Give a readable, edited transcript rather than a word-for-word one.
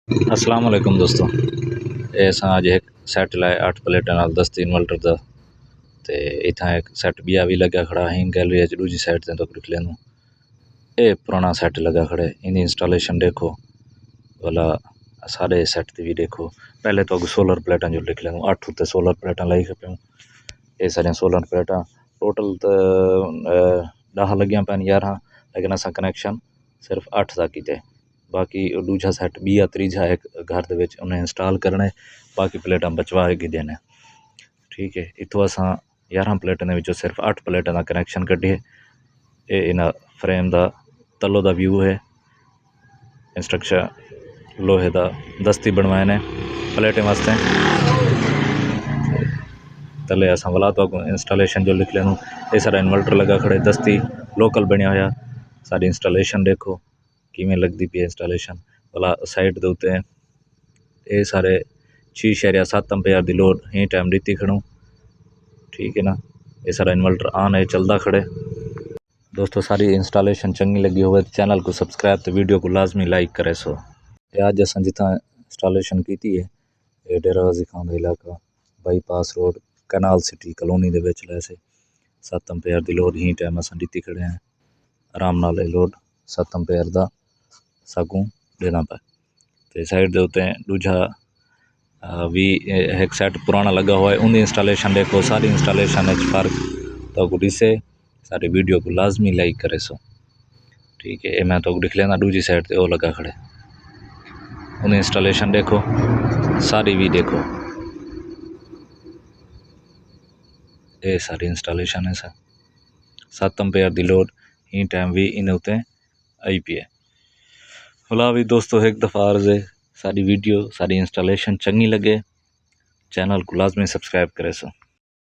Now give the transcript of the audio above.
अस्सलाम वालेकुम दोस्तों। ये असां अज एक सैट लाए 8 प्लेटां नाल 10 इन्वर्टर दा ते इत्थां एक सैट बिया भी लग्या खड़ा ही गैलरी च दूजी साइड ते तक लिख लेंदो। ये पुराना सैट लगा खड़े इनकी इंस्टॉलेशन देखो भला सारे सैट की भी देखो। पहले तो अगर सोलर प्लेटां जो लिख लेंदो 8 उत्ते सोलर प्लेटां लाई खपें। ये सारियां सोलर प्लेटां टोटल तो 10 लगियां पैन 11 लेकिन असां कनैक्शन सिर्फ 8 का किते। बाकी दूजा सैट बीआ त्रीजा एक घर दे विच उन्हें इंस्टॉल करना है। बाकी प्लेटां बचवा के देने। ठीक है इत्थों असां 11 प्लेटां दे विचों सिर्फ 8 प्लेटां का कनैक्शन कड्ढिए। ये इन्हां फ्रेम का तलो का व्यू है। इंस्ट्रक्शन लोहे का दस्ती बनवाए ने प्लेटें वास्ते। तले असां वाला तो इंस्टॉलेशन जो लिख लें। ये सारा इन्वर्टर लगा खड़े दस्ती लोकल बनया होया। सारी इंस्टॉलेशन देखो किमें लगती पई इंस्टॉलेशन भला साइड के उत्ते ये सारे 6.7 एम्पेयर की लोड ही टाइम दी खड़ूँ। ठीक है ना। ये सारा इन्वर्टर ऑन है चलता खड़े। दोस्तों सारी इंस्टॉलेशन चंगी लगी हो चैनल को सब्सक्राइब तो वीडियो को लाजमी लाइक करे। सो अज असां जितना इंस्टॉलेशन की है ये डेरा गाजी खान का इलाका bypass road canal city colony के विच वैसे 7 एम्पेयर की लोड ही टाइम असां दी खड़े हैं। आराम नाल लोड 7 एम्पेयर का सागू देना पे। तो साइड के उत्ते दूजा भी एक सैट पुराना लगा हुआ है उनकी इंस्टॉलेशन देखो। सारी इंस्टॉलेशन फर्क तो दिसे। सारी वीडियो को लाजमी लाइक करे। सो ठीक है। मैं तो लिख लेना दूजी साइड से वो लगा खड़े उन्हें इंस्टॉलेशन देखो सारी भी देखो। ये सारी इंस्टॉलेशन है सर 7 एम्पेयर की लोड ही टाइम भी इन उत्ते आई पी है। भला भी दोस्तों एक दफ़ा अर्ज है सारी वीडियो सारी इंस्टॉलेशन चंगी लगे चैनल को लाजमी सब्सक्राइब करे। सो